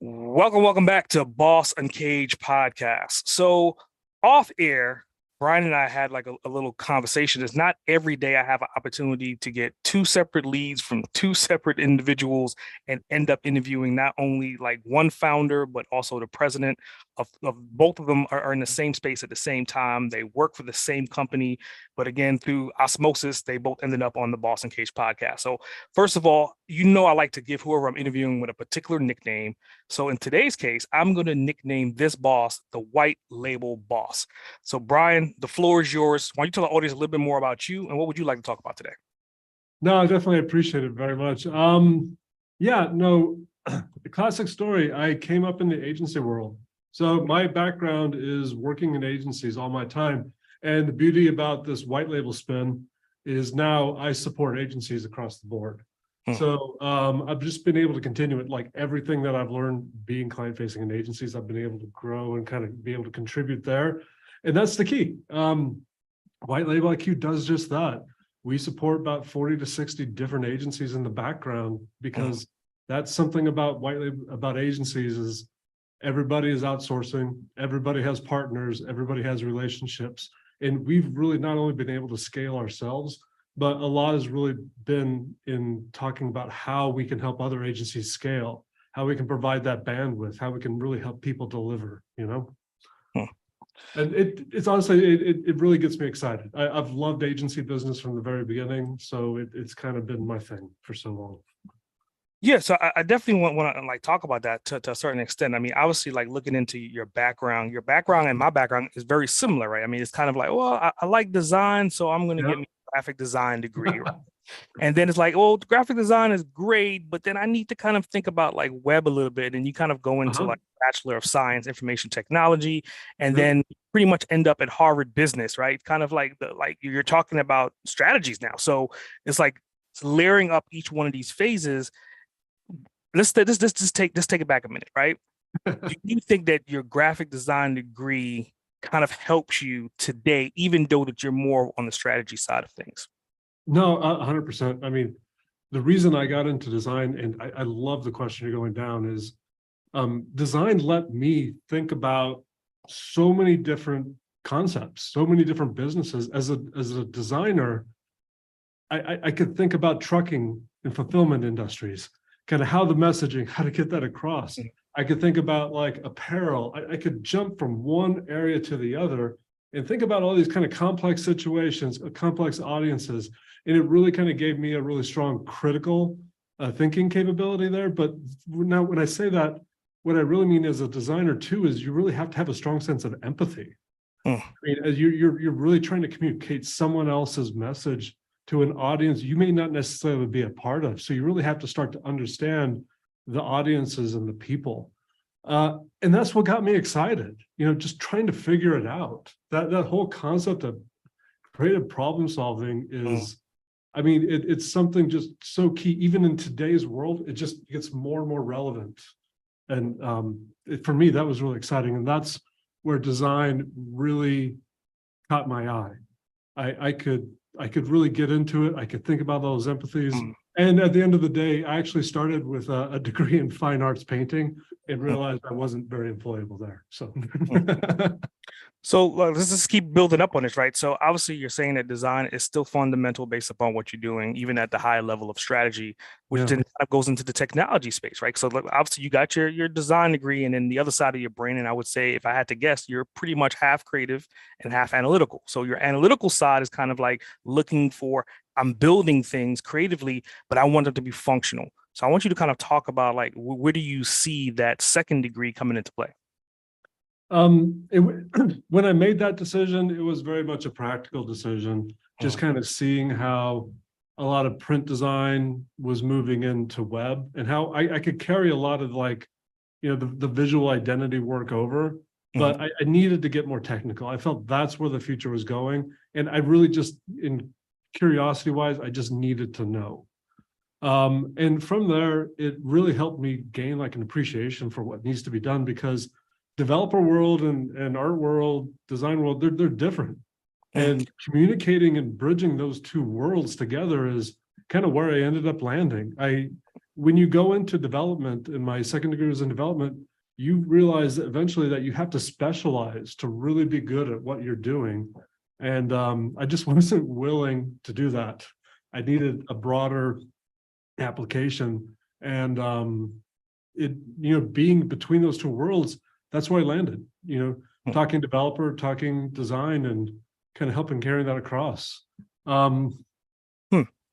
Welcome back to Boss Uncaged podcast. So, off air, Brian and I had like a little conversation. It's not every day I have an opportunity to get two separate leads from two separate individuals and end up interviewing not only like one founder, but also the president of both of them are in the same space at the same time. They work for the same company, but again, through osmosis, they both ended up on the Boss Uncaged podcast. So, first of all, I like to give whoever I'm interviewing with a particular nickname. So in today's case, I'm going to nickname this boss the White Label Boss. So Brian, the floor is yours. Why don't you tell the audience a little bit more about you and what would you like to talk about today? No, I definitely appreciate it very much. The classic story. I came up in the agency world. So my background is working in agencies all my time. And the beauty about this white label spin is now I support agencies across the board. So I've just been able to continue it, like everything that I've learned being client-facing in agencies, I've been able to grow and kind of be able to contribute there. And that's the key. White Label IQ does just that. We support about 40 to 60 different agencies in the background because that's something about white label, about agencies is everybody is outsourcing, everybody has partners, everybody has relationships. And we've really not only been able to scale ourselves, but a lot has really been in talking about how we can help other agencies scale, how we can provide that bandwidth, how we can really help people deliver, you know? And it's honestly, it really gets me excited. I've loved agency business from the very beginning. So it's kind of been my thing for so long. Yeah, so I definitely want to like talk about that to a certain extent. I mean, obviously, like looking into your background and my background is very similar, right? I mean, it's kind of like, well, I like design, so I'm going to get me a graphic design degree, right? And then it's like, well, graphic design is great, but then I need to kind of think about like web a little bit, and you kind of go into like Bachelor of Science, Information Technology, and then pretty much end up at Harvard Business, right? Kind of like you're talking about strategies now, so it's like it's layering up each one of these phases. Let's just take it back a minute, right? Do you think that your graphic design degree kind of helps you today, even though that you're more on the strategy side of things? No, 100%. I mean, the reason I got into design, and I love the question you're going down, is design let me think about so many different concepts, so many different businesses. As a designer, I could think about trucking and fulfillment industries, kind of how the messaging, how to get that across. I could think about like apparel. I could jump from one area to the other and think about all these kind of complex situations, complex audiences. And it really kind of gave me a really strong critical thinking capability there. But now when I say that, what I really mean as a designer too, is you really have to have a strong sense of empathy. I mean, as you're really trying to communicate someone else's message to an audience you may not necessarily be a part of. So you really have to start to understand the audiences and the people. And that's what got me excited, just trying to figure it out. That whole concept of creative problem solving is, I mean, it's something just so key. Even in today's world, it just gets more and more relevant. And for me, that was really exciting. And that's where design really caught my eye. I could really get into it. I could think about those empathies. And at the end of the day, I actually started with a degree in fine arts painting and realized I wasn't very employable there. So let's just keep building up on this, right? So obviously you're saying that design is still fundamental based upon what you're doing, even at the high level of strategy, which then kind of goes into the technology space, right? So obviously you got your design degree, and then the other side of your brain, and I would say, if I had to guess, you're pretty much half creative and half analytical. So your analytical side is kind of like looking for, I'm building things creatively, but I want them to be functional. So I want you to kind of talk about like, where do you see that second degree coming into play? When I made that decision, it was very much a practical decision, just kind of seeing how a lot of print design was moving into web and how I could carry a lot of like, the visual identity work over, but I needed to get more technical. I felt that's where the future was going. And I really just, in curiosity wise, I just needed to know. And from there, it really helped me gain like an appreciation for what needs to be done, because developer world and art world, design world, they're different. And communicating and bridging those two worlds together is kind of where I ended up landing. when you go into development, and my second degree was in development, you realize that eventually that you have to specialize to really be good at what you're doing. And I just wasn't willing to do that. I needed a broader application. And being between those two worlds, that's where I landed, talking developer, talking design, and kind of helping carry that across.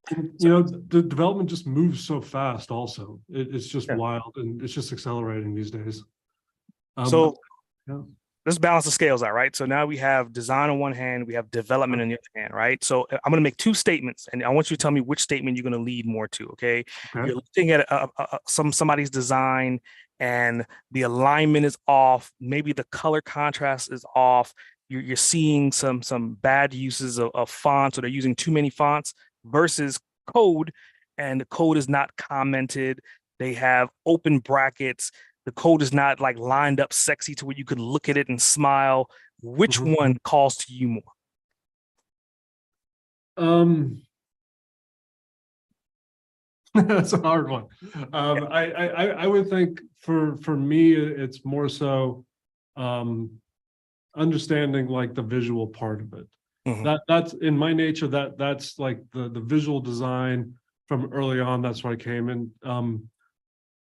The development just moves so fast also. It's just wild, and it's just accelerating these days. So let's balance the scales out, right? So now we have design on one hand, we have development on the other hand, right? So I'm going to make two statements, and I want you to tell me which statement you're going to lead more to, okay? You're looking at somebody's design, and the alignment is off. Maybe the color contrast is off. You're seeing some bad uses of fonts, or they're using too many fonts, versus code, and the code is not commented. They have open brackets. The code is not like lined up sexy to where you could look at it and smile. Which one calls to you more? That's a hard one. I would think for me, it's more so understanding like the visual part of it. That's in my nature, that's like the visual design from early on. That's where I came in.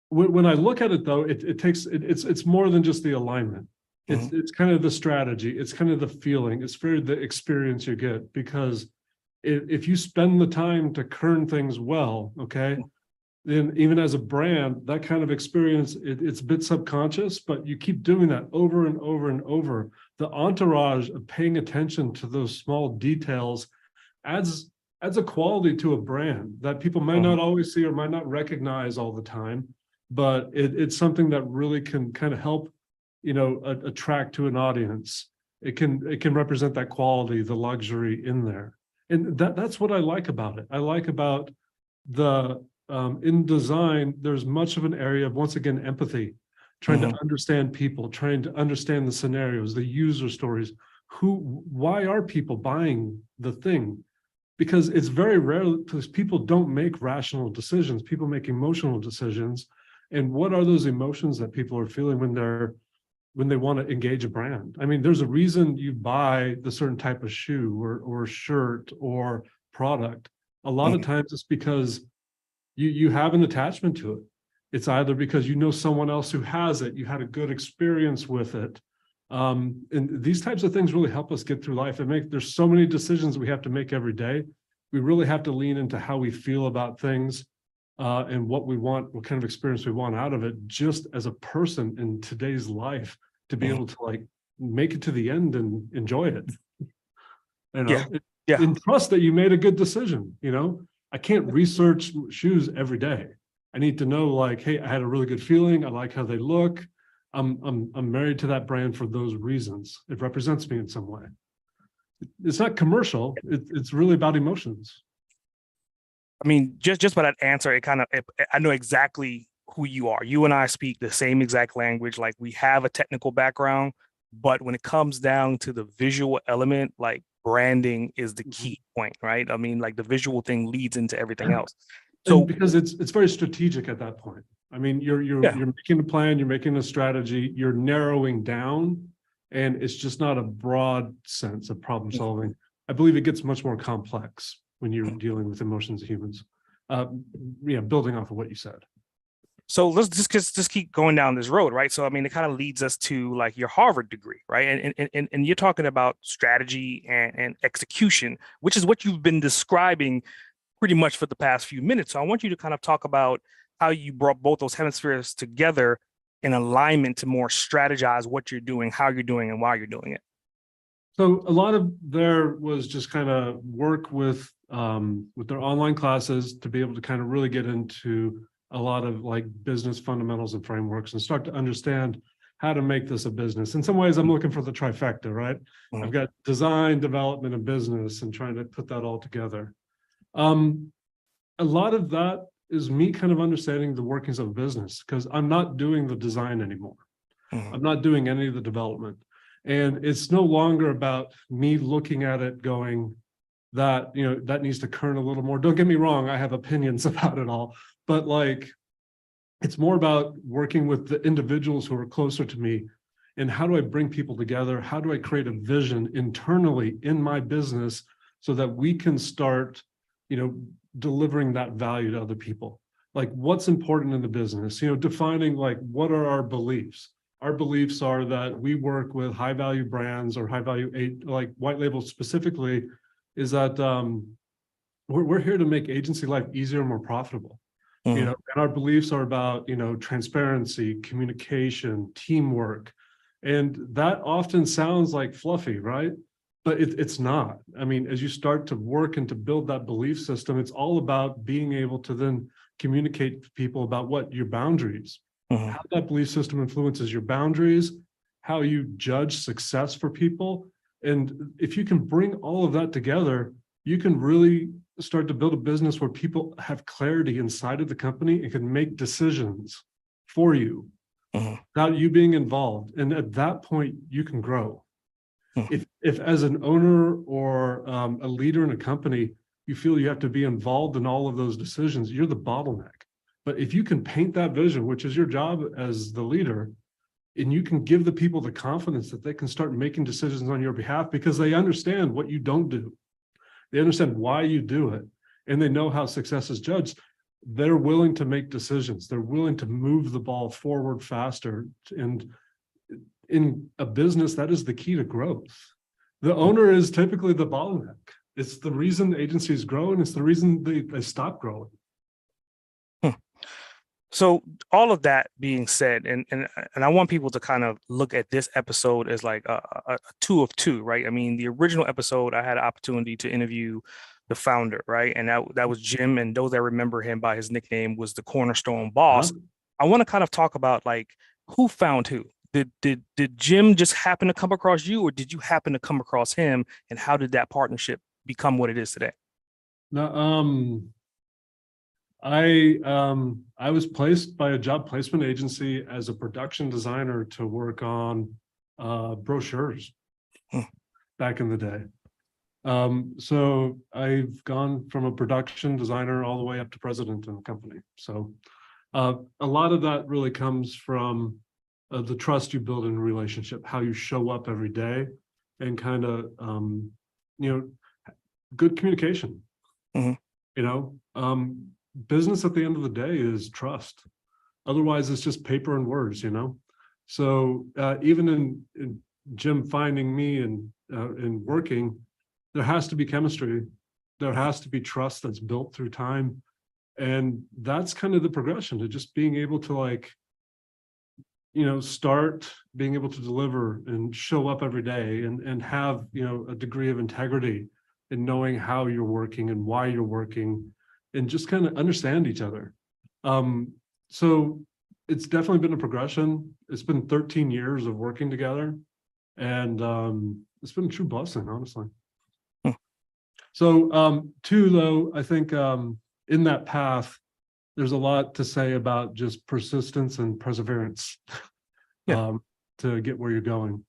When I look at it though, it's more than just the alignment. It's kind of the strategy. It's kind of the feeling. It's very the experience you get, because if you spend the time to kern things well, okay, then even as a brand, that kind of experience, it's a bit subconscious, but you keep doing that over and over and over. The entourage of paying attention to those small details adds a quality to a brand that people might not always see or might not recognize all the time, but it's something that really can kind of help, attract to an audience. It can represent that quality, the luxury in there. And that's what I like about it. I like about in design, there's much of an area of, once again, empathy, trying to understand people, trying to understand the scenarios, the user stories, why are people buying the thing? Because it's very rare, because people don't make rational decisions. People make emotional decisions. And what are those emotions that people are feeling when they want to engage a brand? I mean, there's a reason you buy the certain type of shoe or shirt or product. A lot of times it's because you have an attachment to it. It's either because someone else who has it, you had a good experience with it. And these types of things really help us get through life. There's so many decisions we have to make every day. We really have to lean into how we feel about things and what we want, what kind of experience we want out of it, just as a person in today's life, to be able to like make it to the end and enjoy it. And trust that you made a good decision. I can't research shoes every day. I need to know, like, hey, I had a really good feeling. I like how they look. I'm married to that brand for those reasons. It represents me in some way. It's not commercial. It's really about emotions. I mean, just by that answer, I know exactly who you are. You and I speak the same exact language. Like, we have a technical background, but when it comes down to the visual element, like, branding is the key point, right? I mean, like, the visual thing leads into everything else. So because it's very strategic at that point. I mean, you're making a plan, you're making a strategy, you're narrowing down, and it's just not a broad sense of problem solving. I believe it gets much more complex when you're dealing with emotions of humans. Building off of what you said. So let's just keep going down this road, right? So I mean, it kind of leads us to like your Harvard degree, right? And you're talking about strategy and execution, which is what you've been describing pretty much for the past few minutes. So I want you to kind of talk about how you brought both those hemispheres together in alignment to more strategize what you're doing, how you're doing, and why you're doing it. So a lot of there was just kind of work with their online classes to be able to kind of really get into a lot of like business fundamentals and frameworks and start to understand how to make this a business. In some ways, I'm looking for the trifecta, right? I've got design, development, and business, and trying to put that all together. A lot of that is me kind of understanding the workings of business, because I'm not doing the design anymore. I'm not doing any of the development. And it's no longer about me looking at it going that, that needs to kern a little more. Don't get me wrong, I have opinions about it all, but like, It's more about working with the individuals who are closer to me. And how do I bring people together? How do I create a vision internally in my business so that we can start, delivering that value to other people? Like, what's important in the business? Defining, like, what are our beliefs? Our beliefs are that we work with high value brands or high value, like white labels specifically, is that we're here to make agency life easier and more profitable. Mhm. And our beliefs are about, transparency, communication, teamwork. And that often sounds like fluffy, right? But it's not. I mean, as you start to work and to build that belief system, it's all about being able to then communicate to people about what your boundaries, Mhm. how that belief system influences your boundaries, how you judge success for people. And if you can bring all of that together, you can really start to build a business where people have clarity inside of the company and can make decisions for you Mhm. without you being involved. And at that point, you can grow. Mhm. If as an owner or a leader in a company, you feel you have to be involved in all of those decisions, you're the bottleneck. But if you can paint that vision, which is your job as the leader, and you can give the people the confidence that they can start making decisions on your behalf because they understand what you don't do. They understand why you do it, and they know how success is judged. They're willing to make decisions. They're willing to move the ball forward faster. And in a business, that is the key to growth. The owner is typically the bottleneck. It's the reason agencies grow, and it's the reason they stop growing. Hmm. So all of that being said, and I want people to kind of look at this episode as like a two of two, right? I mean, the original episode, I had an opportunity to interview the founder, right? And that was Jim, and those that remember him by his nickname was the Cornerstone Huh? Boss. I want to kind of talk about like who found who. Did Jim just happen to come across you, or did you happen to come across him? And how did that partnership become what it is today? Now, I was placed by a job placement agency as a production designer to work on brochures Hmm. back in the day. So I've gone from a production designer all the way up to president in the company. So a lot of that really comes from the trust you build in a relationship, how you show up every day, and kind of good communication. Hmm. You know, business at the end of the day is trust. Otherwise, it's just paper and words. So even in Jim finding me and working, there has to be chemistry. There has to be trust that's built through time. And that's kind of the progression to just being able to start being able to deliver and show up every day and have, a degree of integrity in knowing how you're working and why you're working and just kind of understand each other. So it's definitely been a progression. It's been 13 years of working together, and it's been a true blessing, honestly. Hmm. So two, though, I think in that path, there's a lot to say about just persistence and perseverance Yeah. to get where you're going.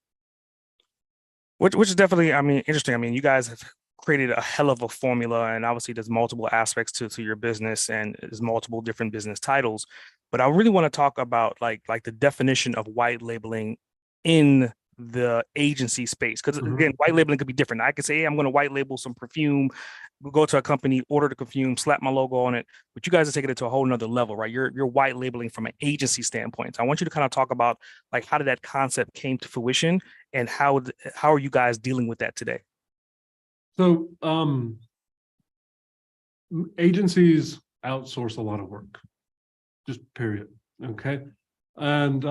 Which is definitely, I mean, interesting. I mean, you guys have created a hell of a formula, and obviously there's multiple aspects to your business, and there's multiple different business titles. But I really want to talk about like the definition of white labeling in the agency space. Because Mhm. again, white labeling could be different. I could say, hey, I'm going to white label some perfume, go to a company, order the perfume, slap my logo on it. But you guys are taking it to a whole nother level, right? You're white labeling from an agency standpoint. So I want you to kind of talk about like how did that concept came to fruition, and how are you guys dealing with that today? So agencies outsource a lot of work, just period. Okay. And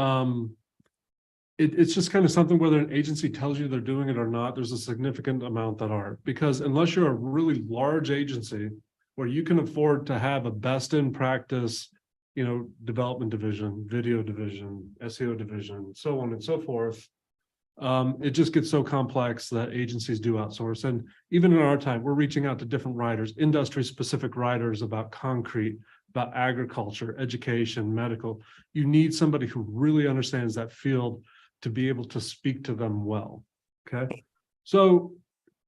it's just kind of something, whether an agency tells you they're doing it or not, there's a significant amount that aren't. Because unless you're a really large agency where you can afford to have a best in practice, development division, video division, SEO division, so on and so forth, it just gets so complex that agencies do outsource. And even in our time, we're reaching out to different writers, industry specific writers about concrete, about agriculture, education, medical. You need somebody who really understands that field to be able to speak to them well. Okay. So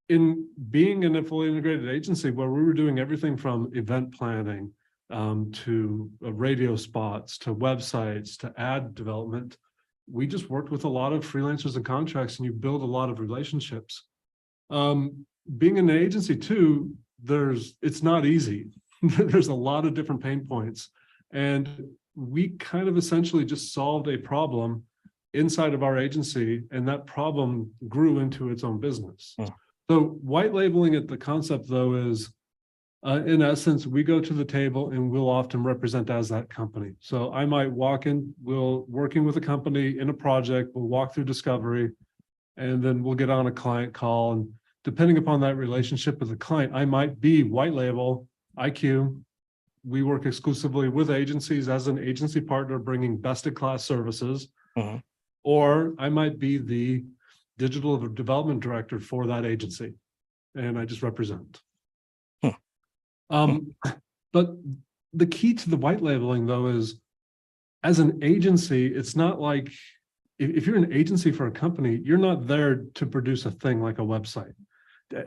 in being in a fully integrated agency where we were doing everything from event planning, to radio spots, to websites, to ad development. We just worked with a lot of freelancers and contracts, and you build a lot of relationships. Being an agency too, it's not easy. There's a lot of different pain points. And we kind of essentially just solved a problem inside of our agency, and that problem grew into its own business. So white labeling it, the concept though is, in essence, we go to the table and we'll often represent as that company. So I might walk in, working with a company in a project, we'll walk through discovery, and then we'll get on a client call. And depending upon that relationship with the client, I might be white label, IQ. We work exclusively with agencies as an agency partner, bringing best-in-class services. Or I might be the digital development director for that agency, and I just represent. But the key to the white labeling, though, is as an agency, it's not like if you're an agency for a company, you're not there to produce a thing like a website.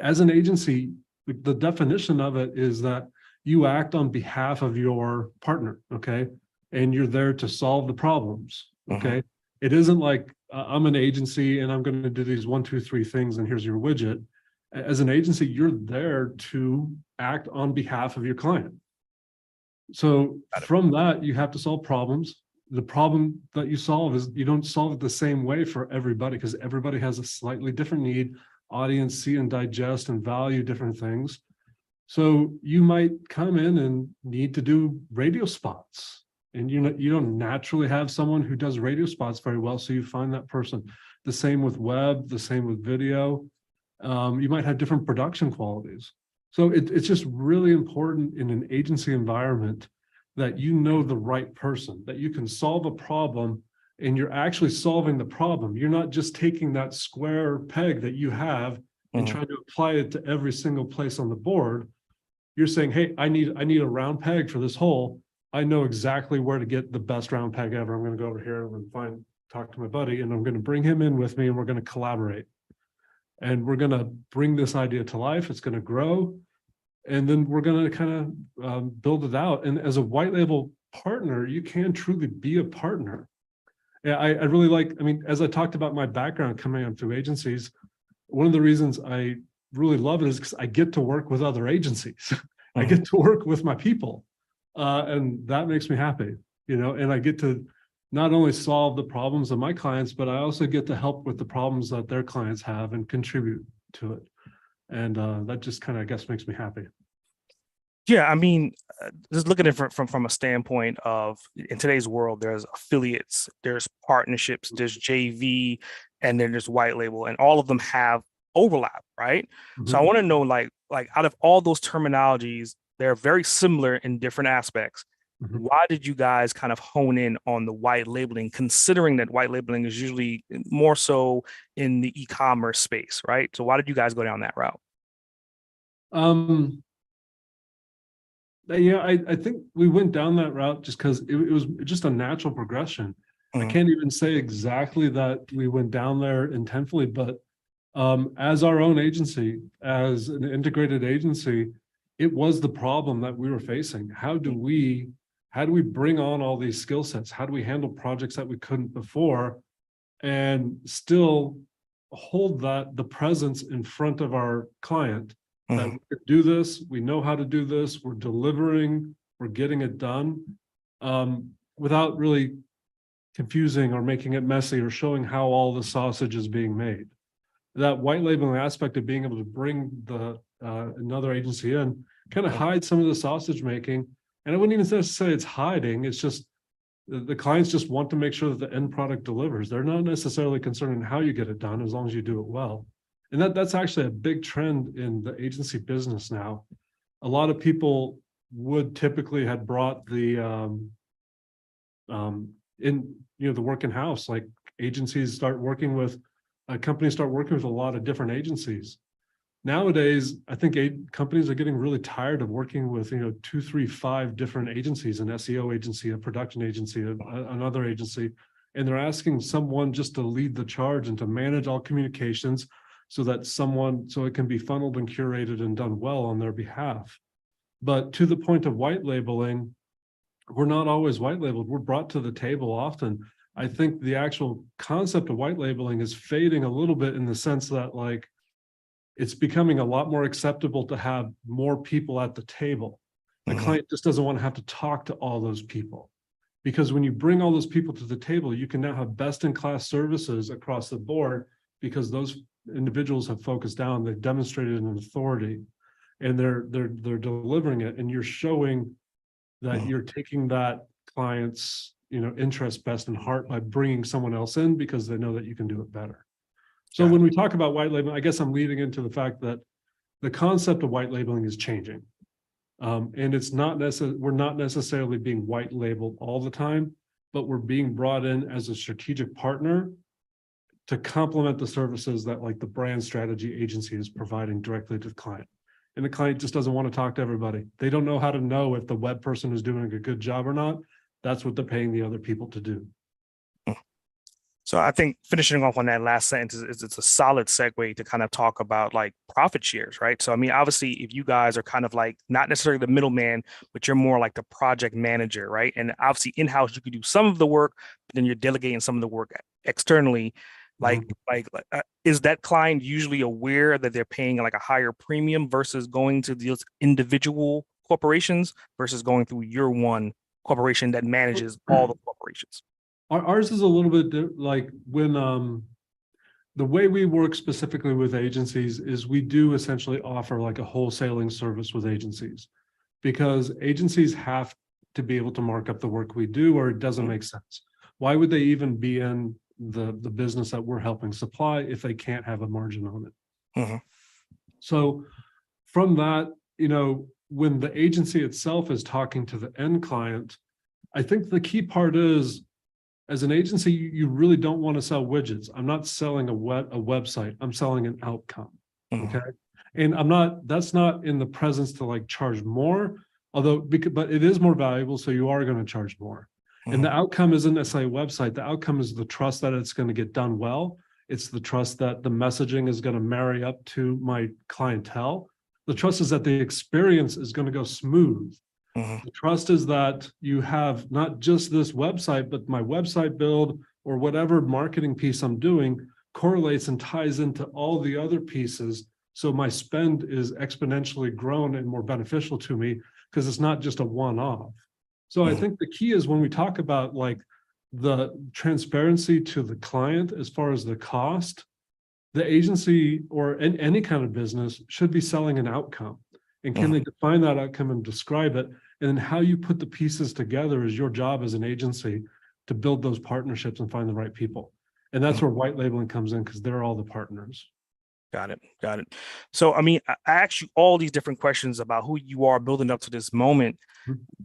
As an agency, the definition of it is that you act on behalf of your partner, okay? And you're there to solve the problems, okay? It isn't like I'm an agency and I'm going to do these 1, 2, 3 things and here's your widget. As an agency, you're there to act on behalf of your client. So from that, you have to solve problems. The problem that you solve is you don't solve it the same way for everybody, because everybody has a slightly different need, audience, see and digest and value different things. So you might come in and need to do radio spots, and you don't naturally have someone who does radio spots very well, so you find that person. The same with web, the same with video. You might have different production qualities. So it's just really important in an agency environment that you know the right person, that you can solve a problem and you're actually solving the problem. You're not just taking that square peg that you have and trying to apply it to every single place on the board. You're saying, hey, I need a round peg for this hole. I know exactly where to get the best round peg ever. I'm going to go over here and talk to my buddy, and I'm going to bring him in with me, and we're going to collaborate. And we're going to bring this idea to life. It's going to grow. And then we're going to kind of build it out. And as a white label partner, you can truly be a partner. Yeah, I really like, I mean, as I talked about my background coming up through agencies, one of the reasons I really love it is because I get to work with other agencies. I get to work with my people. And that makes me happy, and I get to not only solve the problems of my clients, but I also get to help with the problems that their clients have and contribute to it. And that just kind of, I guess, makes me happy. Yeah, I mean, just looking at it from a standpoint of, in today's world, there's affiliates, there's partnerships, there's JV, and then there's white label, and all of them have overlap, right? So I want to know, like out of all those terminologies, they're very similar in different aspects. Why did you guys kind of hone in on the white labeling, considering that white labeling is usually more so in the e-commerce space, right? So why did you guys go down that route? Yeah, I think we went down that route just because it was just a natural progression. I can't even say exactly that we went down there intentfully, but as our own agency, as an integrated agency, it was the problem that we were facing. How do we bring on all these skill sets? How do we handle projects that we couldn't before and still hold the presence in front of our client that we could do this, we know how to do this, we're delivering, we're getting it done, without really confusing or making it messy or showing how all the sausage is being made. That white labeling aspect of being able to bring another agency in kind of hide some of the sausage making. And I wouldn't even say it's hiding. It's just the clients just want to make sure that the end product delivers. They're not necessarily concerned in how you get it done, as long as you do it well. And that's actually a big trend in the agency business now. A lot of people would typically had brought the the work in house, like agencies start working with companies start working with a lot of different agencies. Nowadays, I think companies are getting really tired of working with 2, 3, 5 different agencies, an SEO agency, a production agency, another agency, and they're asking someone just to lead the charge and to manage all communications so it can be funneled and curated and done well on their behalf. But to the point of white labeling, we're not always white labeled. We're brought to the table often. I think the actual concept of white labeling is fading a little bit in the sense that like it's becoming a lot more acceptable to have more people at the table. The client just doesn't want to have to talk to all those people. Because when you bring all those people to the table, you can now have best-in-class services across the board because those individuals have focused down, they've demonstrated an authority, and they're delivering it, and you're showing that you're taking that client's interest best in heart by bringing someone else in because they know that you can do it better. So when we talk about white labeling, I guess I'm leading into the fact that the concept of white labeling is changing. And it's not we're not necessarily being white labeled all the time, but we're being brought in as a strategic partner to complement the services that like the brand strategy agency is providing directly to the client. And the client just doesn't want to talk to everybody. They don't know how to know if the web person is doing a good job or not. That's what they're paying the other people to do. So I think finishing off on that last sentence is it's a solid segue to kind of talk about like profit shares, right? So I mean, obviously, if you guys are kind of like not necessarily the middleman, but you're more like the project manager, right? And obviously in-house, you could do some of the work, but then you're delegating some of the work externally. Is that client usually aware that they're paying like a higher premium versus going to these individual corporations versus going through your one corporation that manages all the corporations? Ours is a little bit like when the way we work specifically with agencies is we do essentially offer like a wholesaling service with agencies because agencies have to be able to mark up the work we do or it doesn't make sense. Why would they even be in the business that we're helping supply if they can't have a margin on it? So from that, when the agency itself is talking to the end client, I think the key part is as an agency, you really don't want to sell widgets. I'm not selling a website. I'm selling an outcome. Okay. And that's not in the presence to like charge more, but it is more valuable. So you are going to charge more. And the outcome isn't necessarily a website. The outcome is the trust that it's going to get done well. It's the trust that the messaging is going to marry up to my clientele. The trust is that the experience is going to go smooth. The trust is that you have not just this website, but my website build or whatever marketing piece I'm doing correlates and ties into all the other pieces. So my spend is exponentially grown and more beneficial to me because it's not just a one-off. So I think the key is when we talk about like the transparency to the client as far as the cost, the agency or any kind of business should be selling an outcome. And can they define that outcome and describe it? And then how you put the pieces together is your job as an agency to build those partnerships and find the right people. And that's where white labeling comes in because they're all the partners. Got it. So, I mean, I asked you all these different questions about who you are building up to this moment.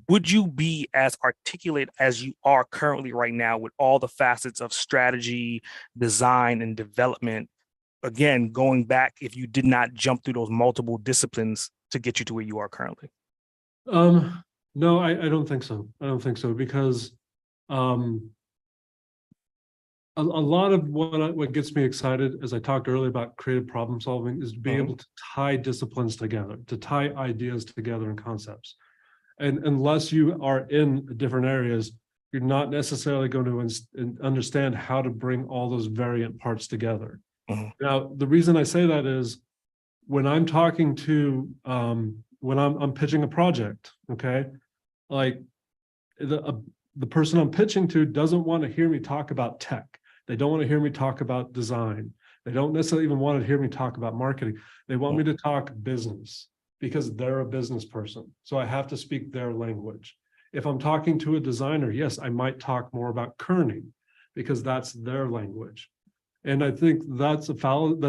Would you be as articulate as you are currently right now with all the facets of strategy, design, and development? Again, going back, if you did not jump through those multiple disciplines to get you to where you are currently? No, I don't think so. I don't think so because a lot of what gets me excited, as I talked earlier about creative problem solving, is to be able to tie disciplines together, to tie ideas together and concepts. And unless you are in different areas, you're not necessarily going to understand how to bring all those variant parts together. Now, the reason I say that is when I'm talking to, when I'm pitching a project, okay, like the person I'm pitching to doesn't want to hear me talk about tech. They don't want to hear me talk about design. They don't necessarily even want to hear me talk about marketing. They want me to talk business because they're a business person. So I have to speak their language. If I'm talking to a designer, yes, I might talk more about kerning because that's their language. And I think that's a problem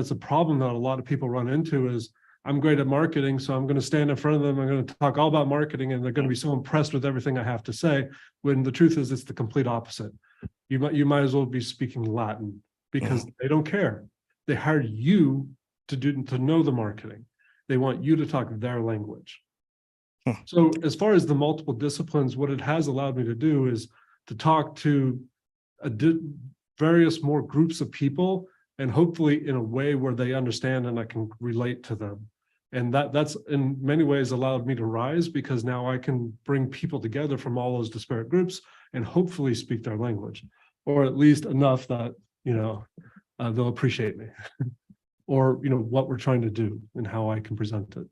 that a lot of people run into is I'm great at marketing, so I'm going to stand in front of them. I'm going to talk all about marketing, and they're going to be so impressed with everything I have to say. When the truth is, it's the complete opposite. You might as well be speaking Latin because they don't care. They hired you to know the marketing. They want you to talk their language. So as far as the multiple disciplines, what it has allowed me to do is to talk to various more groups of people, and hopefully in a way where they understand and I can relate to them. And that's in many ways allowed me to rise, because now I can bring people together from all those disparate groups and hopefully speak their language, or at least enough that, they'll appreciate me or, what we're trying to do and how I can present it.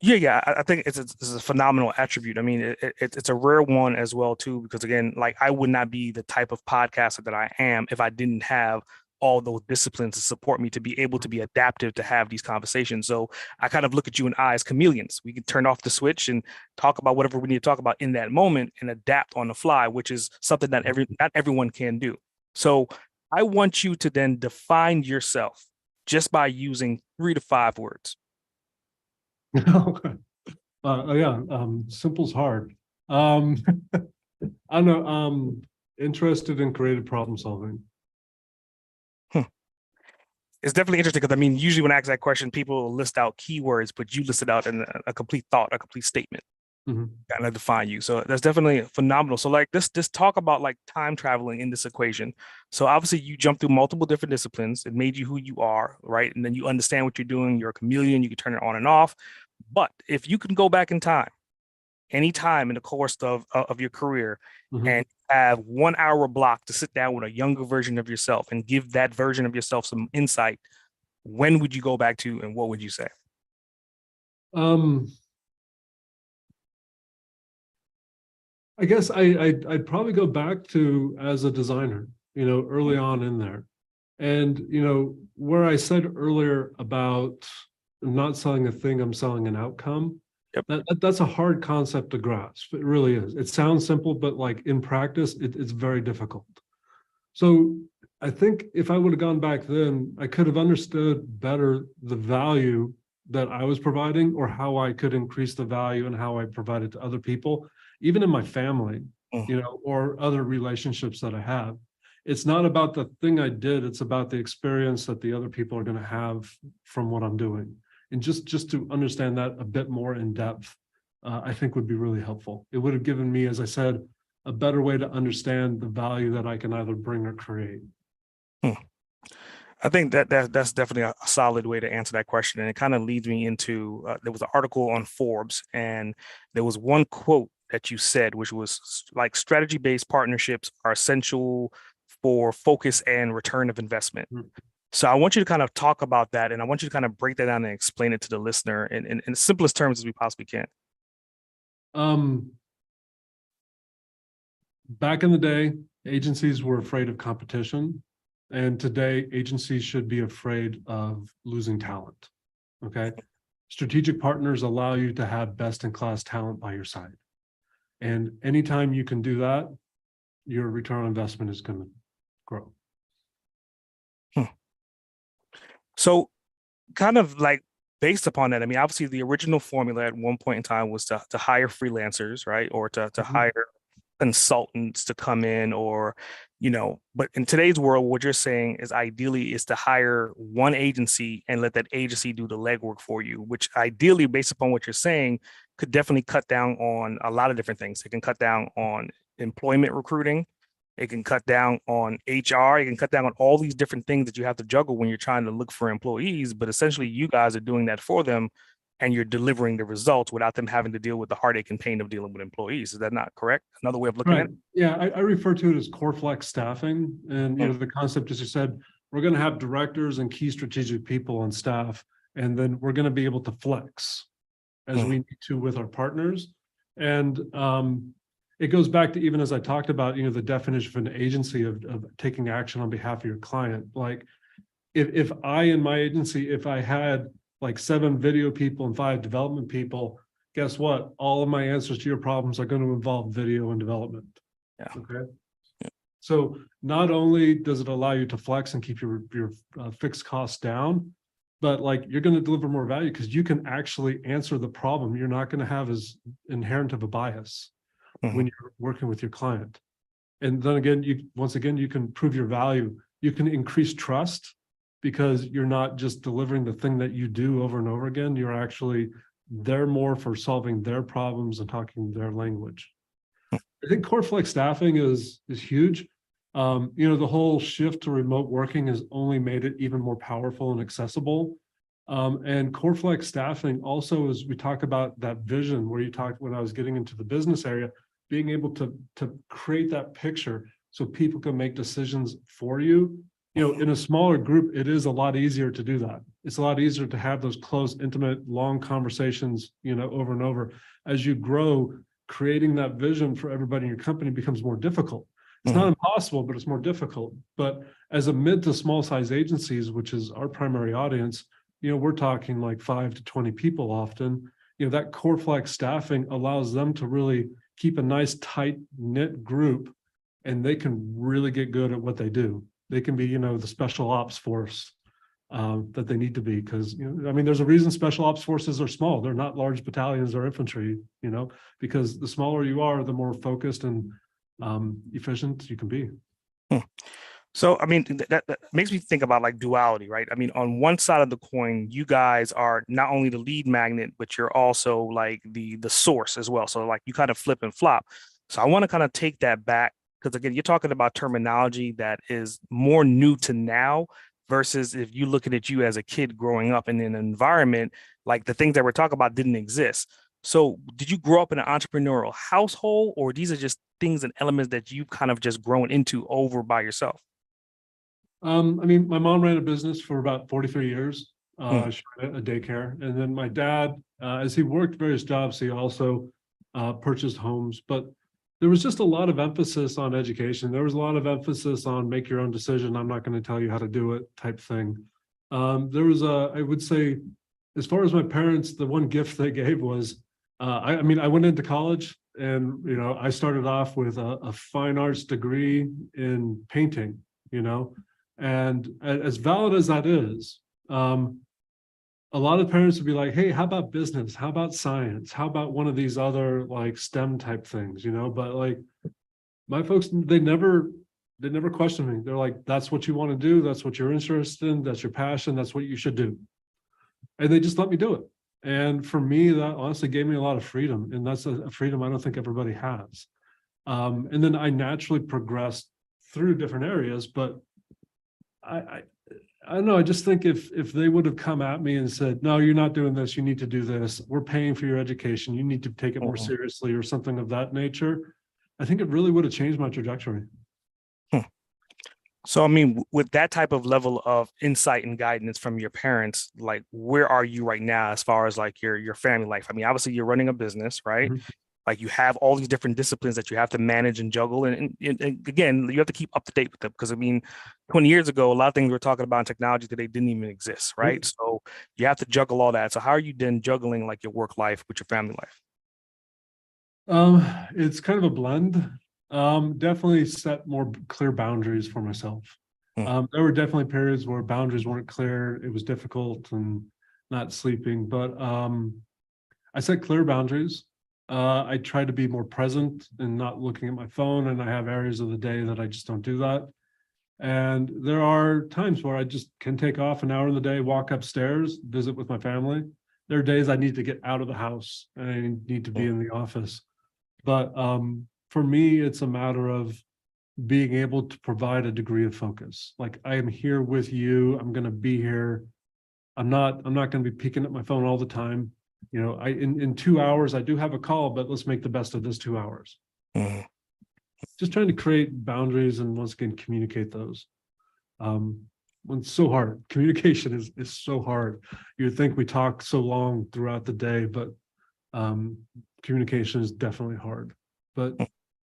Yeah. I think it's a phenomenal attribute. I mean, it's a rare one as well too, because again, like I would not be the type of podcaster that I am if I didn't have all those disciplines to support me to be able to be adaptive to have these conversations. So I kind of look at you and I as chameleons. We can turn off the switch and talk about whatever we need to talk about in that moment and adapt on the fly, which is something that not everyone can do. So I want you to then define yourself just by using 3 to 5 words. Yeah, simple's hard. I don't know. Interested in creative problem solving. It's definitely interesting because I mean, usually when I ask that question, people list out keywords, but you listed out in a complete thought, a complete statement, kind of define you. So that's definitely phenomenal. So like this talk about like time traveling in this equation. So obviously you jump through multiple different disciplines. It made you who you are, right? And then you understand what you're doing. You're a chameleon. You can turn it on and off. But if you can go back in time, any time in the course of your career, and have 1 hour block to sit down with a younger version of yourself and give that version of yourself some insight, when would you go back to and what would you say? I guess I'd probably go back to as a designer, early on in there. And, where I said earlier about not selling a thing, I'm selling an outcome. Yep. That's a hard concept to grasp. It really is. It sounds simple, but like in practice, it's very difficult. So I think if I would have gone back then, I could have understood better the value that I was providing, or how I could increase the value and how I provide it to other people, even in my family, or other relationships that I have. It's not about the thing I did, it's about the experience that the other people are going to have from what I'm doing. And just to understand that a bit more in depth, I think would be really helpful. It would have given me, as I said, a better way to understand the value that I can either bring or create. I think that's definitely a solid way to answer that question. And it kind of leads me into, there was an article on Forbes, and there was one quote that you said, which was like, strategy-based partnerships are essential for focus and return of investment. So I want you to kind of talk about that, and I want you to kind of break that down and explain it to the listener in the simplest terms as we possibly can. Back in the day, agencies were afraid of competition, and today agencies should be afraid of losing talent. Okay. Strategic partners allow you to have best-in-class talent by your side. And anytime you can do that, your return on investment is going to grow. So kind of like based upon that, I mean, obviously the original formula at one point in time was to hire freelancers, right? Or to hire consultants to come in, or, but in today's world, what you're saying is ideally is to hire one agency and let that agency do the legwork for you, which ideally, based upon what you're saying, could definitely cut down on a lot of different things. It can cut down on employment recruiting. It can cut down on HR. It can cut down on all these different things that you have to juggle when you're trying to look for employees. But essentially, you guys are doing that for them, and you're delivering the results without them having to deal with the heartache and pain of dealing with employees. Is that not correct? Another way of looking at it? Yeah, I refer to it as core flex staffing. And the concept, as you said, we're going to have directors and key strategic people on staff, and then we're going to be able to flex as we need to with our partners. And it goes back to, even as I talked about, the definition of an agency of taking action on behalf of your client. Like if I, in my agency, if I had like 7 video people and 5 development people, guess what? All of my answers to your problems are going to involve video and development. Yeah. Okay. So not only does it allow you to flex and keep your fixed costs down, but like you're going to deliver more value because you can actually answer the problem. You're not going to have as inherent of a bias when you're working with your client. And then again, you can prove your value. You can increase trust because you're not just delivering the thing that you do over and over again. You're actually there more for solving their problems and talking their language. I think core flex staffing is huge. The whole shift to remote working has only made it even more powerful and accessible. And core flex staffing also, as we talk about that vision where you talked when I was getting into the business area, being able to create that picture so people can make decisions for you. You know, in a smaller group, it is a lot easier to do that. It's a lot easier to have those close, intimate, long conversations, you know, over and over. As you grow, creating that vision for everybody in your company becomes more difficult. It's not impossible, but it's more difficult. But as a mid to small size agencies, which is our primary audience, you know, we're talking like 5 to 20 people often. You know, that core flex staffing allows them to really keep a nice tight knit group, and they can really get good at what they do. They can be, you know, the special ops force that they need to be, because, you know, I mean, there's a reason special ops forces are small. They're not large battalions or infantry, you know, because the smaller you are, the more focused and efficient you can be. So, I mean, that makes me think about like duality, right? I mean, on one side of the coin, you guys are not only the lead magnet, but you're also like the source as well. So like you kind of flip and flop. So I want to kind of take that back, because again, you're talking about terminology that is more new to now versus if you looking at you as a kid growing up in an environment like the things that we're talking about didn't exist. So did you grow up in an entrepreneurial household, or these are just things and elements that you've kind of just grown into over by yourself? I mean, my mom ran a business for about 43 years. Mm, She ran a daycare. And then my dad, as he worked various jobs, he also purchased homes. But there was just a lot of emphasis on education. There was a lot of emphasis on make your own decision. I'm not going to tell you how to do it type thing. There was I would say, as far as my parents, the one gift they gave was, I mean, I went into college and, you know, I started off with a fine arts degree in painting, you know. And as valid as that is, a lot of parents would be like, hey, how about business? How about science? How about one of these other like STEM type things, you know? But like my folks, they never questioned me. They're like, that's what you want to do. That's what you're interested in. That's your passion. That's what you should do. And they just let me do it. And for me, that honestly gave me a lot of freedom. And that's a freedom I don't think everybody has. And then I naturally progressed through different areas, but I I don't know. I just think if they would have come at me and said, no, you're not doing this, you need to do this, we're paying for your education, you need to take it more mhm. seriously, or something of that nature, I think it really would have changed my trajectory. Hmm. So, I mean, with that type of level of insight and guidance from your parents, like where are you right now as far as like your family life? I mean, obviously you're running a business, right? Mhm. Like you have all these different disciplines that you have to manage and juggle. And again, you have to keep up to date with them, because I mean, 20 years ago, a lot of things we're talking about in technology today didn't even exist, Yep. right? So you have to juggle all that. So how are you then juggling like your work life with your family life? It's kind of a blend. Definitely set more clear boundaries for myself. Hmm. There were definitely periods where boundaries weren't clear. It was difficult and not sleeping, but I set clear boundaries. I try to be more present and not looking at my phone. And I have areas of the day that I just don't do that. And there are times where I just can take off an hour in the day, walk upstairs, visit with my family. There are days I need to get out of the house and I need to be in the office. But for me, it's a matter of being able to provide a degree of focus. Like, I am here with you. I'm going to be here. I'm not going to be peeking at my phone all the time. You know, in 2 hours, I do have a call, but let's make the best of this 2 hours. Hmm. Just trying to create boundaries and once again communicate those. Um, when it's so hard, communication is so hard. You'd think we talk so long throughout the day, but um, communication is definitely hard. But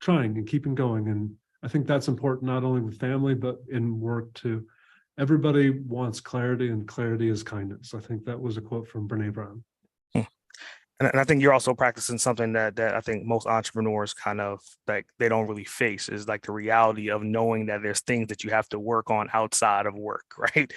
trying and keeping going, and I think that's important not only with family but in work too. Everybody wants clarity, and clarity is kindness. I think that was a quote from Brene Brown. And I think you're also practicing something that I think most entrepreneurs kind of like they don't really face, is like the reality of knowing that there's things that you have to work on outside of work, right?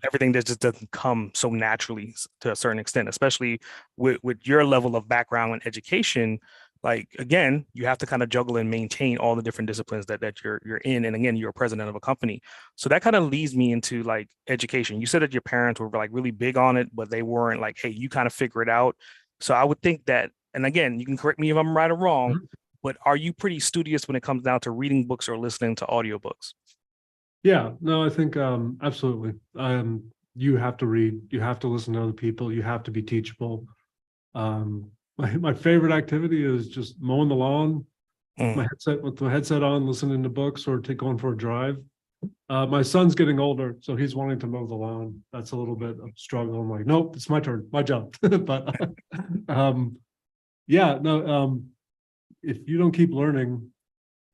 Everything that just doesn't come so naturally to a certain extent, especially with your level of background and education. Like again, you have to kind of juggle and maintain all the different disciplines that you're in. And again, you're a president of a company. So that kind of leads me into like education. You said that your parents were like really big on it, but they weren't like, hey, you kind of figure it out. So I would think that, and again, you can correct me if I'm right or wrong, Mhm. but are you pretty studious when it comes down to reading books or listening to audiobooks? Yeah, no, I think absolutely. you have to read, you have to listen to other people, you have to be teachable. My favorite activity is just mowing the lawn, with the headset on, listening to books, or going for a drive. My son's getting older, so he's wanting to mow the lawn. That's a little bit of a struggle. I'm like, nope, it's my turn, my job. But yeah, no, if you don't keep learning,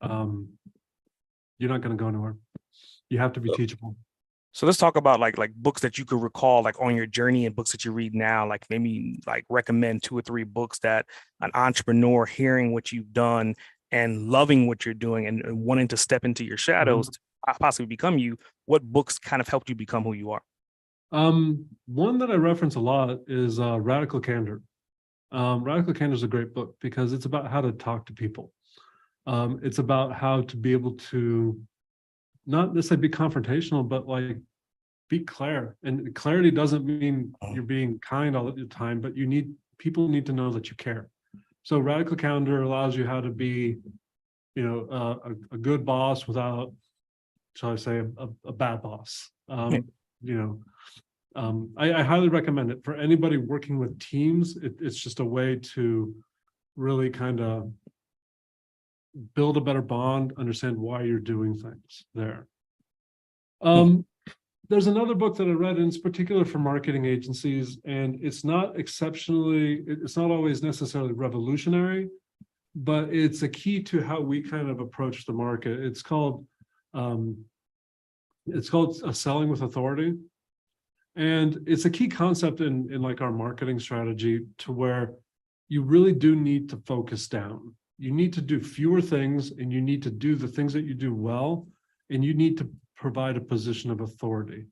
you're not going to go anywhere. You have to be teachable. So let's talk about like books that you could recall like on your journey and books that you read now. Like maybe like recommend 2 or 3 books that an entrepreneur hearing what you've done and loving what you're doing and wanting to step into your shadows to possibly become you. What books kind of helped you become who you are? One that I reference a lot is Radical Candor. Radical Candor is a great book because it's about how to talk to people. It's about how to be able to not necessarily be confrontational, but like be clear. And clarity doesn't mean you're being kind all the time, but people need to know that you care. So Radical Candor allows you how to be, a good boss without, shall I say, a bad boss. I highly recommend it for anybody working with teams. It's just a way to really kind of build a better bond, understand why you're doing things there. There's another book that I read, and it's particular for marketing agencies, and it's not always necessarily revolutionary, but it's a key to how we kind of approach the market. It's called Selling with Authority. And it's a key concept in like our marketing strategy, to where you really do need to focus down. You need to do fewer things, and you need to do the things that you do well, and you need to provide a position of authority.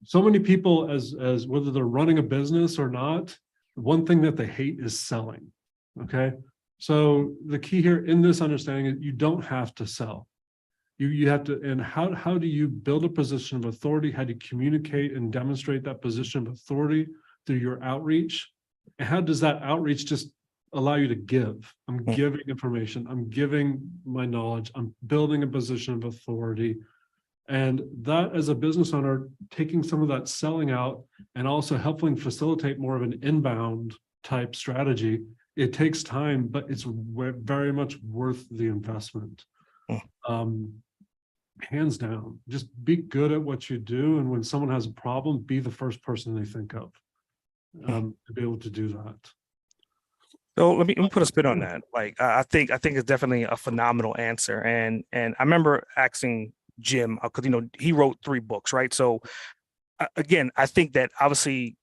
So many people, as whether they're running a business or not, one thing that they hate is selling. Okay. So the key here in this understanding is you don't have to sell. You have to, and how do you build a position of authority? How do you communicate and demonstrate that position of authority through your outreach? And how does that outreach just allow you to give? I'm giving information, I'm giving my knowledge, I'm building a position of authority. And that, as a business owner, taking some of that selling out and also helping facilitate more of an inbound type strategy, it takes time, but it's very much worth the investment. Hands down, just be good at what you do. And when someone has a problem, be the first person they think of to be able to do that. So let me put a spin on that. Like, I think it's definitely a phenomenal answer. And I remember asking Jim, because he wrote 3 books, right? So again, I think that obviously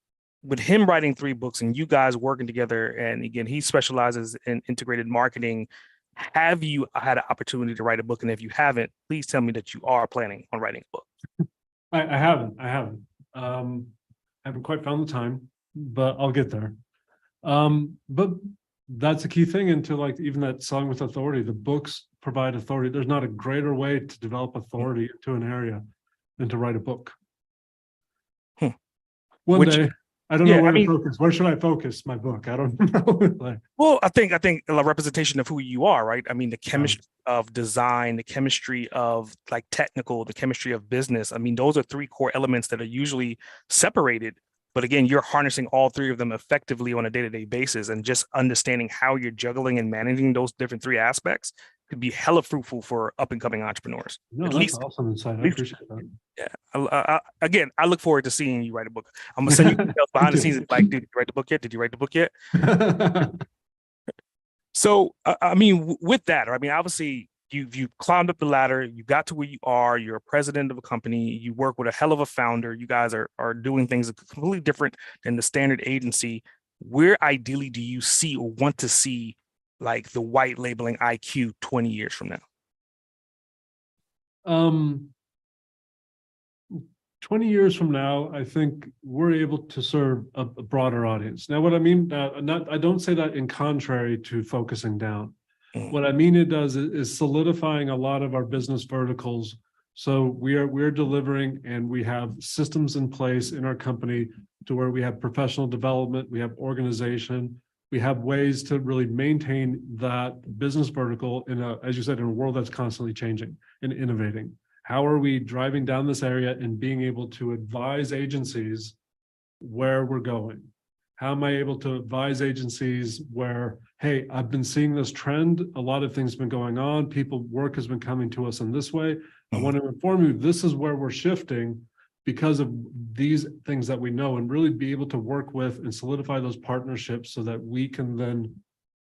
with him writing 3 books and you guys working together, and again, he specializes in integrated marketing. Have you had an opportunity to write a book? And if you haven't, please tell me that you are planning on writing a book. I haven't. I haven't quite found the time, but I'll get there. But that's a key thing into like even that Selling with Authority. The books provide authority. There's not a greater way to develop authority into an area than to write a book. One day, I don't know where to focus. Where should I focus my book? I don't know. Well, I think a representation of who you are, right? I mean, the chemistry of design, the chemistry of like technical, the chemistry of business. I mean, those are 3 core elements that are usually separated. But again, you're harnessing all 3 of them effectively on a day-to-day basis, and just understanding how you're juggling and managing those different 3 aspects could be hella fruitful for up-and-coming entrepreneurs. No, that's awesome insight. I appreciate that. Yeah. Again, I look forward to seeing you write a book. I'm gonna send you details behind the scenes. Like, dude, did you write the book yet? Did you write the book yet? So, I mean, with that, I mean, obviously, you've climbed up the ladder. You got to where you are. You're a president of a company. You work with a hell of a founder. You guys are doing things completely different than the standard agency. Where ideally do you see or want to see like the white labeling IQ 20 years from now? 20 years from now, I think we're able to serve a broader audience. Now, what I mean, I don't say that in contrary to focusing down. What I mean it does is solidifying a lot of our business verticals. So we're delivering, and we have systems in place in our company to where we have professional development, we have organization, we have ways to really maintain that business vertical in as you said, in a world that's constantly changing and innovating. How are we driving down this area and being able to advise agencies where we're going? How am I able to advise agencies where, hey, I've been seeing this trend, a lot of things have been going on, work has been coming to us in this way. I want to inform you, this is where we're shifting because of these things that we know, and really be able to work with and solidify those partnerships so that we can then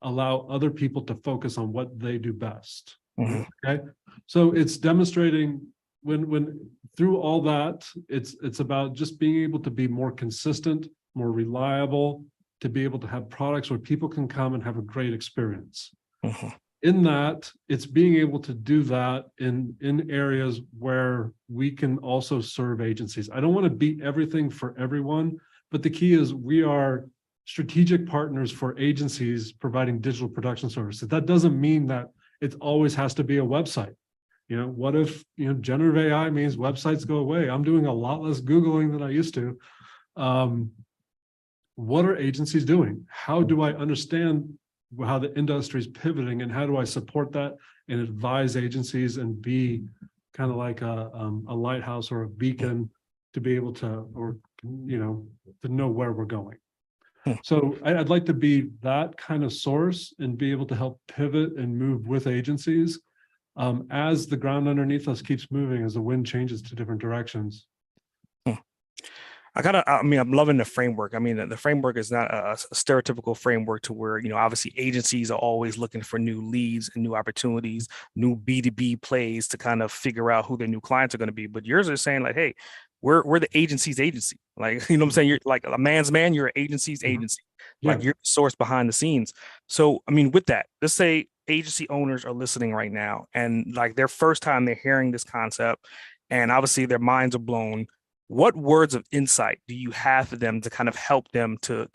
allow other people to focus on what they do best. Okay. So it's demonstrating when through all that, it's about just being able to be more consistent, more reliable, to be able to have products where people can come and have a great experience. In that, it's being able to do that in areas where we can also serve agencies. I don't want to be everything for everyone, but the key is we are strategic partners for agencies providing digital production services. That doesn't mean that it always has to be a website. What if, generative AI means websites go away? I'm doing a lot less Googling than I used to. What are agencies doing? How do I understand how the industry is pivoting, and how do I support that and advise agencies and be kind of like a lighthouse or a beacon to be able to, or, to know where we're going. So I'd like to be that kind of source and be able to help pivot and move with agencies as the ground underneath us keeps moving, as the wind changes to different directions. I'm loving the framework. I mean, the framework is not a stereotypical framework to where, obviously agencies are always looking for new leads and new opportunities, new B2B plays to kind of figure out who their new clients are going to be. But yours is saying like, hey, we're the agency's agency. Like, what I'm saying? You're like a man's man, you're an agency's agency. Yeah. Like you're the source behind the scenes. So, I mean, with that, let's say agency owners are listening right now and like their first time they're hearing this concept and obviously their minds are blown. What words of insight do you have for them to kind of help them to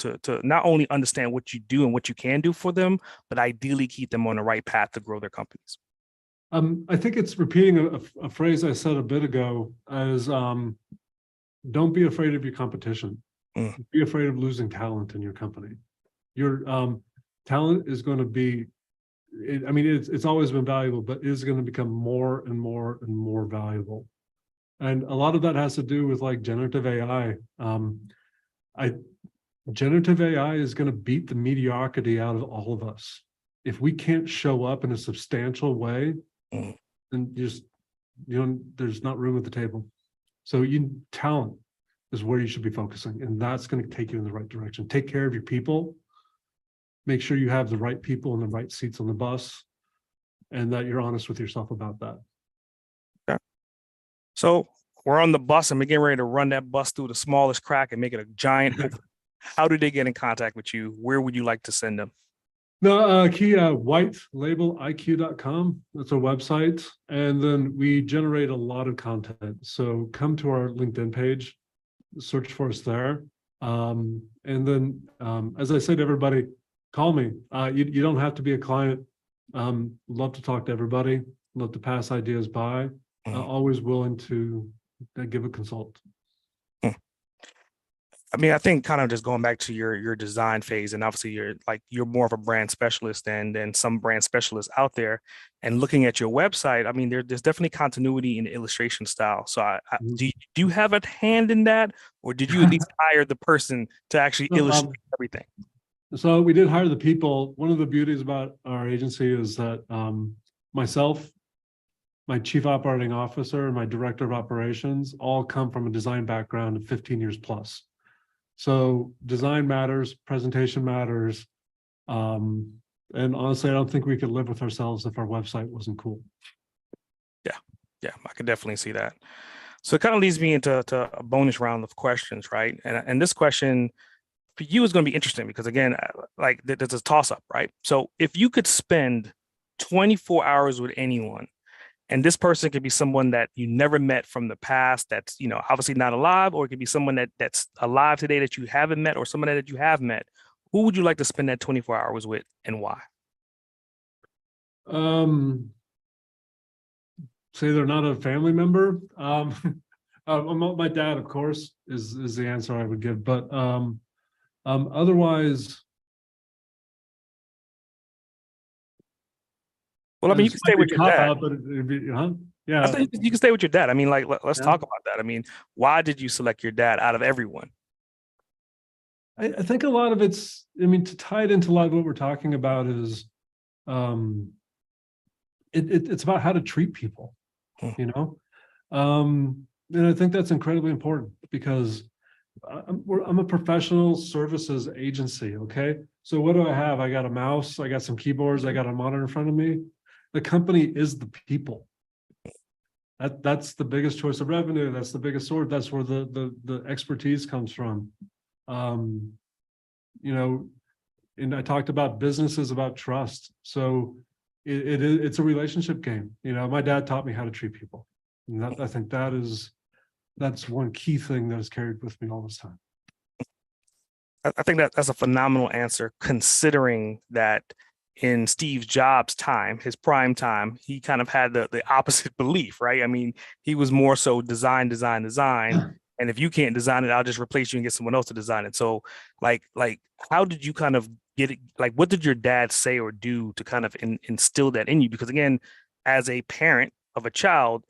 not only understand what you do and what you can do for them, but ideally keep them on the right path to grow their companies? I think it's repeating a phrase I said a bit ago as don't be afraid of your competition. Be afraid of losing talent in your company. Your talent is going to be, it's always been valuable, but is going to become more and more and more valuable. And a lot of that has to do with like generative AI. Generative AI is going to beat the mediocrity out of all of us. If we can't show up in a substantial way, then there's not room at the table. So talent is where you should be focusing, and that's going to take you in the right direction. Take care of your people. Make sure you have the right people in the right seats on the bus, and that you're honest with yourself about that. So we're on the bus and we're getting ready to run that bus through the smallest crack and make it a giant. How do they get in contact with you? Where would you like to send them? No, whitelabeliq.com. That's our website. And then we generate a lot of content. So come to our LinkedIn page, search for us there. And then, as I said to everybody, call me. You don't have to be a client. Love to talk to everybody. Love to pass ideas by. Always willing to give a consult. I mean, I think kind of just going back to your design phase, and obviously you're more of a brand specialist than some brand specialists out there. And looking at your website, I mean, there's definitely continuity in the illustration style. So do you have a hand in that, or did you at least hire the person to actually illustrate everything? So we did hire the people. One of the beauties about our agency is that myself, my chief operating officer, and my director of operations all come from a design background of 15 years plus. So design matters, presentation matters. And honestly, I don't think we could live with ourselves if our website wasn't cool. Yeah, I could definitely see that. So it kind of leads me into a bonus round of questions, right? And this question for you is going to be interesting because, again, like there's a toss up, right? So if you could spend 24 hours with anyone, and this person could be someone that you never met from the past that's, obviously not alive, or it could be someone that's alive today that you haven't met, or someone that you have met. Who would you like to spend that 24 hours with, and why? Say they're not a family member. My dad, of course, is the answer I would give. But otherwise, well, I mean, you can stay with your dad. But it'd be, huh? I Yeah. think you can stay with your dad. I mean, like, let's Yeah. talk about that. I mean, why did you select your dad out of everyone? I think a lot of it's, I mean, to tie it into a lot of what we're talking about is um it's about how to treat people, Hmm. you know? And I think that's incredibly important because I'm a professional services agency. Okay. So what do I have? I got a mouse, I got some keyboards, I got a monitor in front of me. The company is the people. That's the biggest choice of revenue. That's the biggest sword. That's where the expertise comes from. Um, you know, and I talked about businesses about trust. So it's a relationship game. You know, my dad taught me how to treat people. And that, I think that's one key thing that has carried with me all this time. I think that's a phenomenal answer, considering that in Steve Jobs' time, his prime time, he kind of had the opposite belief, right? I mean, he was more so design, design, design. And if you can't design it, I'll just replace you and get someone else to design it. So, like, how did you kind of get it? Like, what did your dad say or do to kind of instill that in you? Because again, as a parent of a child,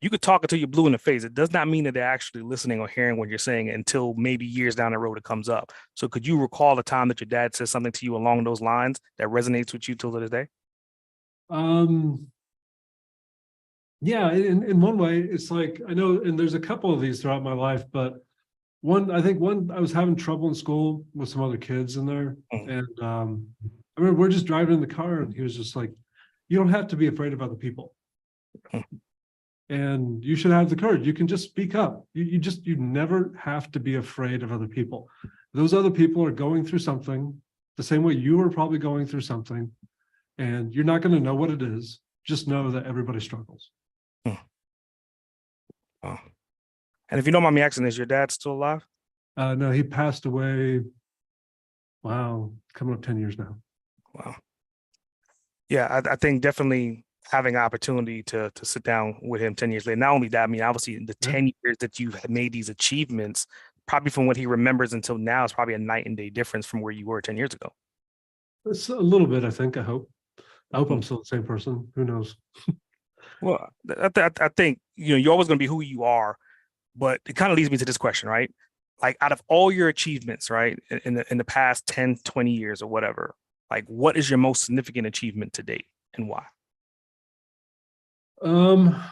you could talk until you're blue in the face. It does not mean that they're actually listening or hearing what you're saying until maybe years down the road it comes up. So could you recall a time that your dad said something to you along those lines that resonates with you till to this day? Um, yeah, in one way, it's like I know, and there's a couple of these throughout my life, but I think one, I was having trouble in school with some other kids in there. Mhm. And I remember we're just driving in the car and he was just like, you don't have to be afraid of other people. And you should have the courage. You can just speak up. You never have to be afraid of other people. Those other people are going through something the same way you are probably going through something. And you're not going to know what it is. Just know that everybody struggles. Hmm. Oh. And if you don't mind me asking, is your dad still alive? No, he passed away. Wow, coming up 10 years now. Wow. Yeah, I think definitely having an opportunity to sit down with him 10 years later. Not only that, I mean, obviously the Yeah. 10 years that you've made these achievements, probably from what he remembers until now, is probably a night and day difference from where you were 10 years ago. It's a little bit, I think. I hope. I hope Hmm. I'm still the same person. Who knows? Well, I think, you're always going to be who you are, but it kind of leads me to this question, right? Like out of all your achievements, right, in the past 10, 20 years or whatever, like what is your most significant achievement to date and why? Um,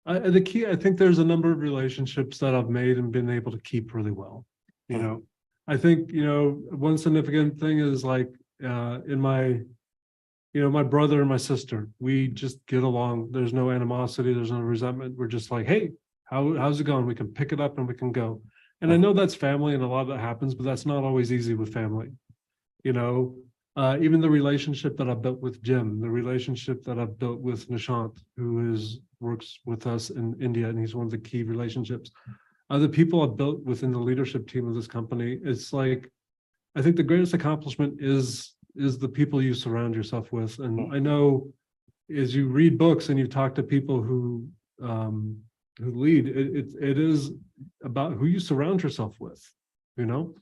the key, I think there's a number of relationships that I've made and been able to keep really well. You Hmm. know, I think, one significant thing is like in my, my brother and my sister, we just get along. There's no animosity, there's no resentment. We're just like, hey, how's it going? We can pick it up and we can go. And I know that's family and a lot of that happens, but that's not always easy with family. You know, even the relationship that I built with Jim, the relationship that I've built with Nishant, who works with us in India, and he's one of the key relationships. The people I've built within the leadership team of this company, it's like I think the greatest accomplishment is the people you surround yourself with. And I know as you read books and you talk to people who lead, it is about who you surround yourself with, you know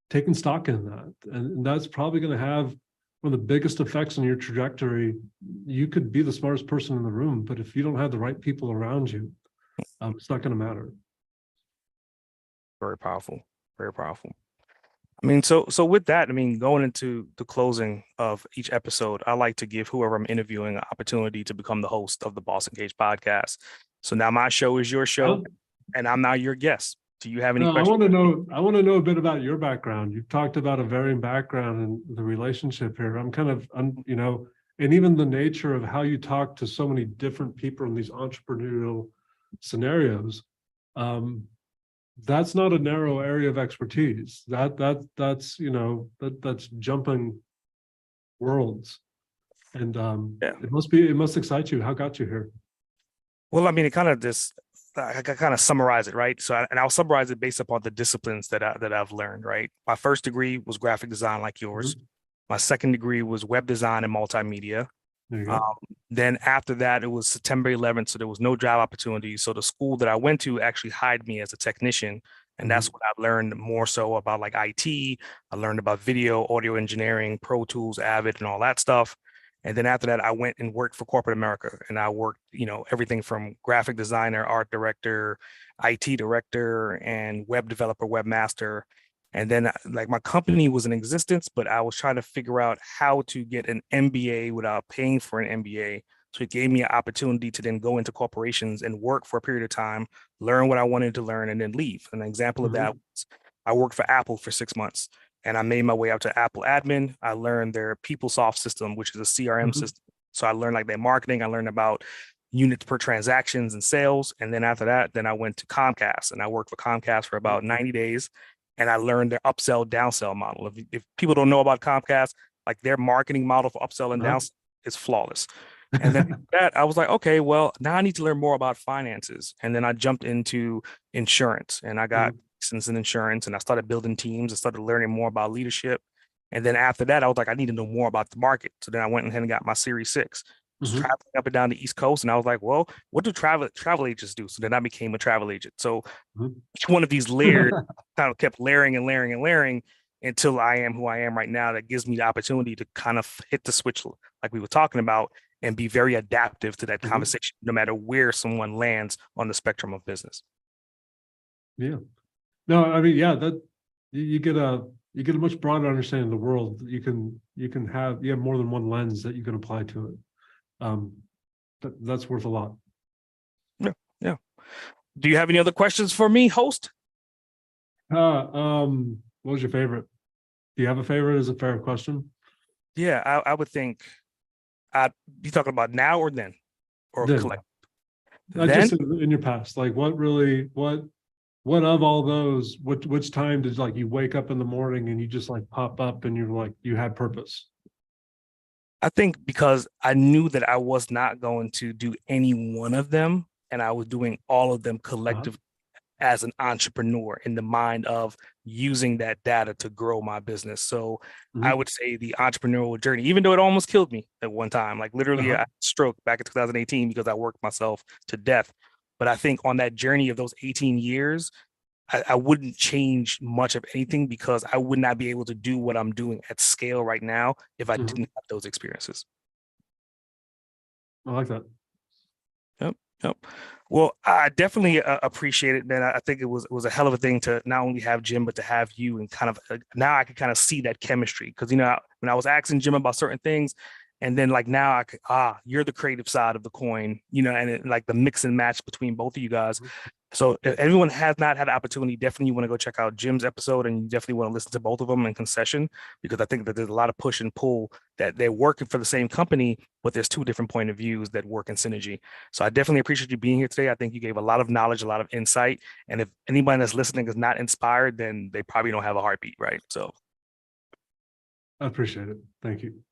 taking stock in that. And that's probably going to have one of the biggest effects on your trajectory. You could be the smartest person in the room, but if you don't have the right people around you, it's not going to matter. Very powerful, very powerful. I mean, so with that, I mean, going into the closing of each episode, I like to give whoever I'm interviewing an opportunity to become the host of the Uncaged podcast. So now my show is your show, Well, and I'm now your guest. Do you have any no, I questions? want to know. I want to know a bit about your background. You've talked about a varying background and the relationship here. I'm kind of, and even the nature of how you talk to so many different people in these entrepreneurial scenarios. Um, that's not a narrow area of expertise. That's jumping worlds, and Yeah. it must excite you. How got you here? Well, I mean, it kind of just I kind of summarize it, right? So, and I'll summarize it based upon the disciplines that I've learned, right? My first degree was graphic design, like yours. Mhm. My second degree was web design and multimedia. There you Um, go. then after that, it was September 11th, so there was no job opportunities. So the school that I went to actually hired me as a technician, and that's Mhm. what I learned more so about like IT. I learned about video, audio engineering, Pro Tools, Avid, and all that stuff. And then after that, I went and worked for corporate America, and I worked, everything from graphic designer, art director, IT director, and web developer, webmaster. And then like my company was in existence, but I was trying to figure out how to get an MBA without paying for an MBA. So it gave me an opportunity to then go into corporations and work for a period of time, learn what I wanted to learn, and then leave. An example of that was I worked for Apple for 6 months, and I made my way up to Apple admin. I learned their PeopleSoft system, which is a CRM system. So I learned like their marketing. I learned about units per transactions and sales. And then after that, then I went to Comcast, and I worked for Comcast for about 90 days. And I learned their upsell downsell model. If people don't know about Comcast, like their marketing model for upsell and downsell is flawless. And then that I was like, okay, well, now I need to learn more about finances. And then I jumped into insurance, and I got licensed in insurance, and I started building teams. I started learning more about leadership. And then after that, I was like, I need to know more about the market. So then I went ahead and got my Series 6. Was traveling up and down the East Coast, and I was like, well, what do travel agents do? So then I became a travel agent. So each one of these layers kind of kept layering and layering and layering until I am who I am right now. That gives me the opportunity to kind of hit the switch like we were talking about and be very adaptive to that conversation, no matter where someone lands on the spectrum of business. Yeah. No, I mean, yeah, that you get a much broader understanding of the world. You have more than one lens that you can apply to it. That's worth a lot. Yeah. Yeah. Do you have any other questions for me, host? What was your favorite? Do you have a favorite? Is a fair question. Yeah, I would think you talking about now or then? Or then. collect? Then? Just in your past, like what of all those, which time did like you wake up in the morning and you just like pop up and you're like, you had purpose? I think because I knew that I was not going to do any one of them, and I was doing all of them collectively as an entrepreneur in the mind of using that data to grow my business. So I would say the entrepreneurial journey, even though it almost killed me at one time, like literally I stroked back in 2018 because I worked myself to death. But I think on that journey of those 18 years, I wouldn't change much of anything because I would not be able to do what I'm doing at scale right now if I didn't have those experiences. I like that. Yep. Well, I definitely appreciate it, man. I think it was a hell of a thing to not only have Jim, but to have you, and kind of now I can kind of see that chemistry because when I was asking Jim about certain things, and then like now I could you're the creative side of the coin, and like the mix and match between both of you guys. So if everyone has not had the opportunity, definitely you want to go check out Jim's episode, and you definitely want to listen to both of them in concession, because I think that there's a lot of push and pull, that they're working for the same company, but there's two different point of views that work in synergy. So I definitely appreciate you being here today. I think you gave a lot of knowledge, a lot of insight. And if anybody that's listening is not inspired, then they probably don't have a heartbeat, right? So I appreciate it. Thank you.